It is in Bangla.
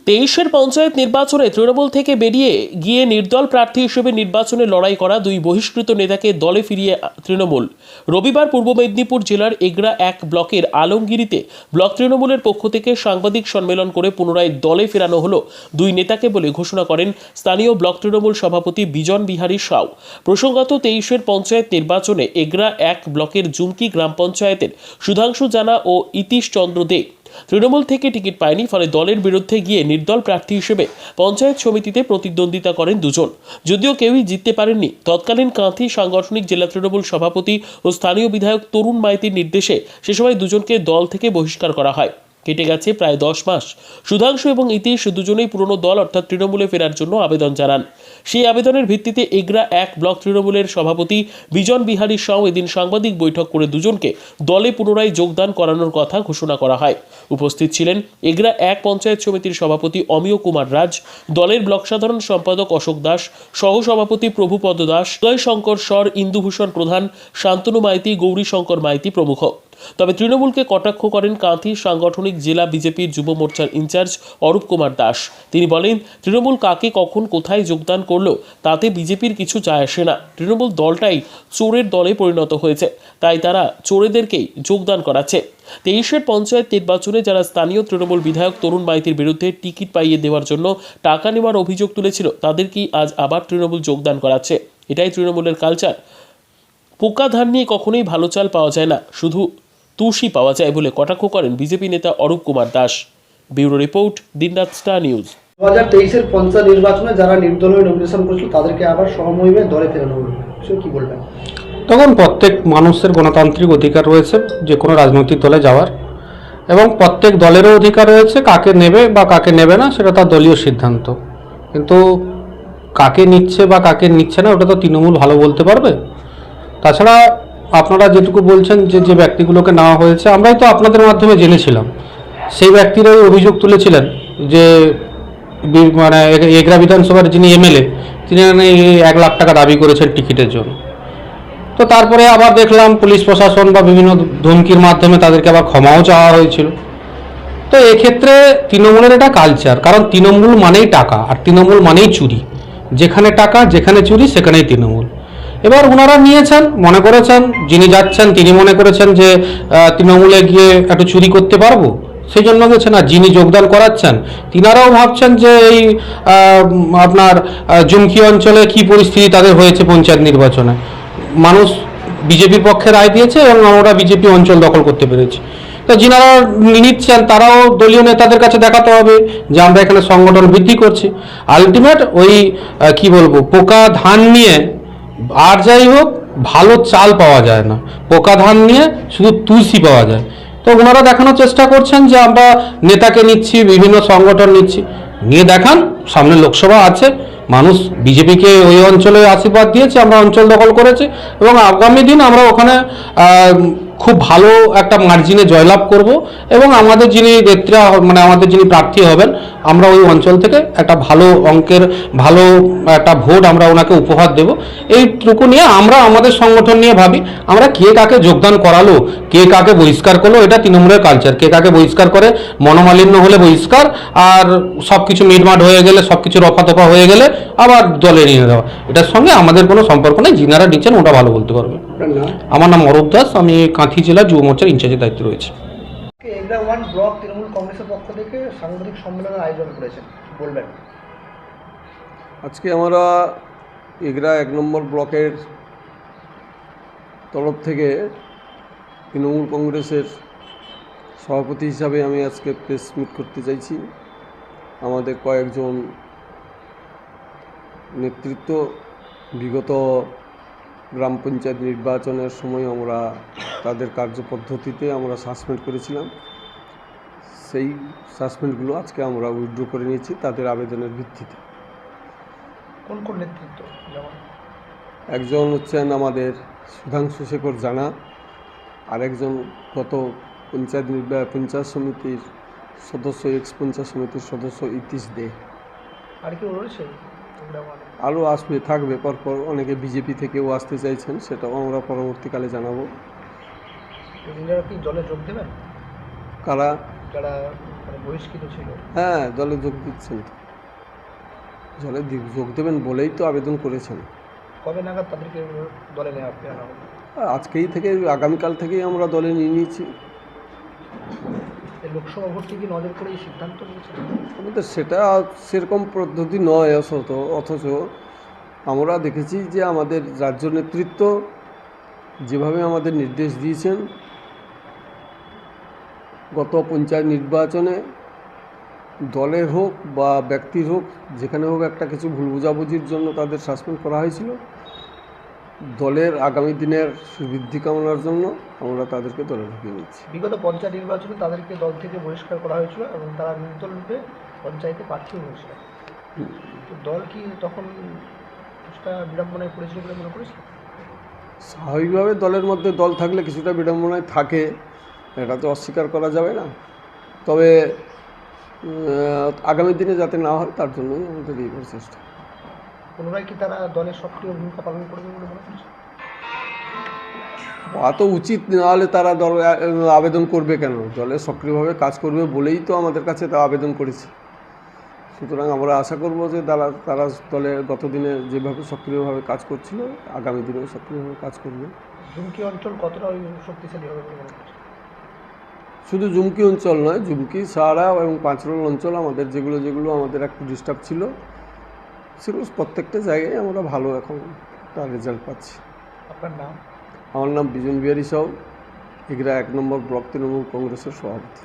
23-এর পঞ্চায়েত নির্বাচনে তৃণমূল থেকে বেরিয়ে গিয়ে নির্দল প্রার্থী হিসেবে নির্বাচনে লড়াই করা দুই বহিষ্কৃত নেতাকে দলে ফিরিয়ে তৃণমূল। রবিবার পূর্ব মেদিনীপুর জেলার এগরা 1 ব্লকের আলমগিরিতে ব্লক তৃণমূলের পক্ষ থেকে সাংবাদিক সম্মেলন করে পুনরায় দলে ফেরানো হলো দুই নেতাকে বলে ঘোষণা করেন স্থানীয় ব্লক তৃণমূল সভাপতি বিজন বিহারী সাউ। প্রসঙ্গত 23-এর পঞ্চায়েত নির্বাচনে এগরা 1 ব্লকের জুমকি গ্রাম পঞ্চায়েতের সুধাংশু জানা ও ইতীশ চন্দ্র দে তৃণমূল থেকে টিকিট পায়নি, ফলে দলের বিরুদ্ধে গিয়ে নির্দল প্রার্থী হিসেবে পঞ্চায়েত সমিতিতে প্রতিদ্বন্দ্বিতা করেন দুজন। যদিও কেউই জিততে পারেননি, তৎকালীন কাঁথি সাংগঠনিক জেলা তৃণমূল সভাপতি ও স্থানীয় বিধায়ক তরুণ মাইতির নির্দেশে সে সময় দুজনকে দল থেকে বহিষ্কার করা হয়। কেটে গেছে প্রায় 10 মাস। সুধাংশু এবং ইতীশ দুজনেই পুরনো দল অর্থাৎ তৃণমূলে ফেরার জন্য আবেদন জানান। সেই আবেদনের ভিত্তিতে এগরা 1 ব্লক তৃণমূলের সভাপতি বিজন বিহারী সাউ এদিন সাংবাদিক বৈঠক করে দুজনকে দলে পুনরায় যোগদান করানোর কথা ঘোষণা করা হয়। উপস্থিত ছিলেন এগরা 1 পঞ্চায়েত সমিতির সভাপতি অমিয় কুমার রাজ, দলের ব্লক সাধারণ সম্পাদক অশোক দাস, সহসভাপতি প্রভুপদ দাস, জয় শঙ্কর স্বর, ইন্দুভূষণ প্রধান, শান্তনু মাইতি, গৌরী শঙ্কর মাইতি প্রমুখ। তবে তৃণমূলকে কটাক্ষ করেন কাঁথি সাংগঠনিক জেলা বিজেপির যুব মোর্চার ইনচার্জ অরূপ কুমার দাস। তিনি বলেন, তৃণমূল কাকে কখন কোথায় যোগদান করলো তাতে বিজেপির কিছু যায় আসে না। তৃণমূল দলটাই চোরের দলে পরিণত হয়েছে, তাই তারা চোরেদেরকেই যোগদান করাচ্ছে। 23-এর পঞ্চায়েত নির্বাচনে যারা স্থানীয় তৃণমূল বিধায়ক তরুণ মাইতির বিরুদ্ধে টিকিট পাইয়ে দেওয়ার জন্য টাকা নেওয়ার অভিযোগ তুলেছিল, তাদেরকেই আজ আবার তৃণমূল যোগদান করাচ্ছে। এটাই তৃণমূলের কালচার। পোকা ধান নিয়ে কখনোই ভালো চাল পাওয়া যায় না, শুধু তুষি পাওয়া যায় বলে কটাক্ষ করেন বিজেপি নেতা অরূপ কুমার দাস। ব্যুরো রিপোর্ট, দিনরাত স্টার নিউজ। 2023-এর পঞ্চায়েত নির্বাচনে যারা নির্দল হয়ে নমিনেশন করেছিল তাদেরকে আবার সমমহিমে দলে ফেরানো হলো, সে কি বলবেন? তখন প্রত্যেক মানুষের গণতান্ত্রিক অধিকার রয়েছে যে কোনো রাজনৈতিক দলে যাওয়ার, এবং প্রত্যেক দলেরও অধিকার রয়েছে কাকে নেবে বা কাকে নেবে না সেটা তার দলীয় সিদ্ধান্ত। কিন্তু কাকে নিচ্ছে বা কাকে নিচ্ছে না ওটা তো তৃণমূল ভালো বলতে পারবে। তাছাড়া আপনারা যেটুকু বলছেন যে ব্যক্তিগুলোকে নেওয়া হয়েছে, আমরাই তো আপনাদের মাধ্যমে জেনেছিলাম। সেই ব্যক্তিরাই অভিযোগ তুলেছিলেন যে মানে এগরা বিধানসভার যিনি এমএলএ তিনি 1 লাখ টাকা দাবি করেছেন টিকিটের জন্য। তো তারপরে আবার দেখলাম পুলিশ প্রশাসন বা বিভিন্ন ধমকির মাধ্যমে তাদেরকে আবার ক্ষমাও চাওয়া হয়েছিল। তো এক্ষেত্রে তৃণমূলের এটা কালচার, কারণ তৃণমূল মানেই টাকা আর তৃণমূল মানেই চুরি। যেখানে টাকা যেখানে চুরি সেখানেই তৃণমূল। এবার ওনারা নিয়েছেন, মনে করেছেন যিনি যাচ্ছেন তিনি মনে করেছেন যে তৃণমূলে গিয়ে একটু চুরি করতে পারবো, সেই জন্য গেছেন। আর যিনি যোগদান করাচ্ছেন তিনারাও ভাবছেন যে এই আপনার জুমকি অঞ্চলে কি পরিস্থিতি তাদের হয়েছে পঞ্চায়েত নির্বাচনে। মানুষ বিজেপির পক্ষে রায় দিয়েছে এবং আমরা বিজেপি অঞ্চল দখল করতে পেরেছি। তো যিনারা নিচ্ছেন তারাও দলীয় নেতাদের কাছে দেখাতে হবে যে আমরা এখানে সংগঠন বৃদ্ধি করছি। আলটিমেট ওই কি বলবো, পোকা ধান নিয়ে আর যাই হোক ভালো চাল পাওয়া যায় না, পোকা ধান নিয়ে শুধু তুলসী পাওয়া যায়। তো ওনারা দেখানোর চেষ্টা করছেন যে আমরা নেতাকে নিচ্ছি, বিভিন্ন সংগঠন নিচ্ছি। নিয়ে দেখান, সামনে লোকসভা আছে, মানুষ বিজেপিকে ওই অঞ্চলে আশীর্বাদ দিয়েছে, আমরা অঞ্চল দখল করেছি এবং আগামী দিন আমরা ওখানে খুব ভালো একটা মার্জিনে জয়লাভ করব এবং আমাদের যিনি নেত্রী মানে আমাদের যিনি প্রার্থী হবেন আমরা ওই অঞ্চল থেকে একটা ভালো অঙ্কের ভালো একটা ভোট আমরা ওনাকে উপহার দেব। এইটুকু নিয়ে আমরা আমাদের সংগঠন নিয়ে ভাবি, আমরা কে কাকে যোগদান করালো, কে কাকে বহিষ্কার করলো, এটা তৃণমূলের কালচার। কে কাকে বহিষ্কার করে, মনোমালিন্য হলে বহিষ্কার, আর সব কিছু মিটমাট হয়ে গেলে, সব কিছু রফাতফা হয়ে গেলে আবার দলে নিয়ে দেওয়া, এটার সঙ্গে আমাদের কোনো সম্পর্ক নেই। যিনারা নিচ্ছেন ওটা ভালো বলতে পারবে। আমার নাম অরূপ দাস, আমি কাঁথি জেলা যুব মোর্চার ইনচার্জের দায়িত্বে রয়েছে। এগরা 1 ব্লক তৃণমূল কংগ্রেসের পক্ষ থেকে সাংবাদিক সম্মেলনের আয়োজন করেছেন, বলবেন? আজকে আমরা এগরা 1 নম্বর ব্লকের তরফ থেকে তৃণমূল কংগ্রেসের সভাপতি হিসাবে আমি আজকে প্রেস মিট করতে চাইছি। আমাদের কয়েকজন নেতৃত্ব বিগত গ্রাম পঞ্চায়েত নির্বাচনের সময় আমরা তাদের কার্যপদ্ধতিতে আমরা সাসপেন্ড করেছিলাম। সেই সাসপেন্ডগুলো আজকে আমরা উইথড্র করে নিয়েছি তাদের আবেদনের ভিত্তিতে। কোন কোন নেতৃত্ব? একজন হচ্ছেন আমাদের সুধাংশু শেখর জানা, আরেকজন গত পঞ্চায়েত সমিতির সদস্য, এক্স পঞ্চায়েত সমিতির সদস্য ইতীশ দে। আর কি রয়েছে? আরও আসবে, থাকবে, পরপর অনেকে বিজেপি থেকেও আসতে চাইছেন, সেটাও আমরা পরবর্তীকালে জানাবো। এনারা কি দলে যোগ দেবেন? কারা? যারা মানে বহিষ্কৃত ছিল, হ্যাঁ, দলে যোগ দিচ্ছেন তো। যোগ দেবেন বলেই তো আবেদন করেছেন। কবে নাগাদ তাদেরকে দলে নেওয়া ফেরানো হবে? আর আজকেই থেকে, আগামীকাল থেকেই আমরা দলে নিয়ে নিয়েছি। এই লোকসভা ভোট কি নজর করে এই সিদ্ধান্ত নিয়েছে? আমাদের সেটা সেরকম পদ্ধতি নয়, অথচ আমরা দেখেছি যে আমাদের রাজ্য নেতৃত্ব যেভাবে আমাদের নির্দেশ দিয়েছেন, গত পঞ্চায়েত নির্বাচনে দলের হোক বা ব্যক্তির হোক, যেখানে হোক একটা কিছু ভুল বোঝাবুঝির জন্য তাদের সাসপেন্ড করা হয়েছিল। দলের আগামী দিনের সুবৃদ্ধি কামনার জন্য আমরা তাদেরকে দলে ঢুকিয়ে নিচ্ছি। বিগত পঞ্চায়েত নির্বাচনে তাদেরকে দল থেকে বহিষ্কার করা হয়েছিল এবং তারা নির্দল রূপে পঞ্চায়েতে প্রার্থীও হয়েছিল। তো দল কি তখন কিছুটা বিড়ম্বনায় পড়েছিল বলে মনে করেছিল? স্বাভাবিকভাবে দলের মধ্যে দল থাকলে কিছুটা বিড়ম্বনায় থাকে, এটা তো অস্বীকার করা যাবে না। তবে আগামী দিনে যাতে না হয় তার জন্যই আমাদের এই প্রচেষ্টা। পুনরায় কি তারা দলের সক্রিয় ভূমিকা পালন করবে বলে মনে করছে? অত উচিত না হলে তারা দল আবেদন করবে কেন? দলে সক্রিয়ভাবে কাজ করবে বলেই তো আমাদের কাছে তা আবেদন করেছে। সুতরাং আমরা আশা করব যে তারা দলে গত দিনে যেভাবে সক্রিয়ভাবে কাজ করছিল, আগামী দিনেও সক্রিয়ভাবে কাজ করবে। জুমকি অঞ্চল কতটা শক্তিশালী হবে বলে মনে করছে? শুধু জুমকি অঞ্চল নয়, জুমকি, সাহারা এবং পাঁচরোল অঞ্চল আমাদের যেগুলো আমাদের একটু ডিস্টার্ব ছিল, সেগুলো প্রত্যেকটা জায়গায় আমরা ভালো এখন তার রেজাল্ট পাচ্ছি। আপনার নাম? আমার নাম বিজন বিহারী সাউ, এগরা 1 নম্বর ব্লক তৃণমূল কংগ্রেসের সভাপতি।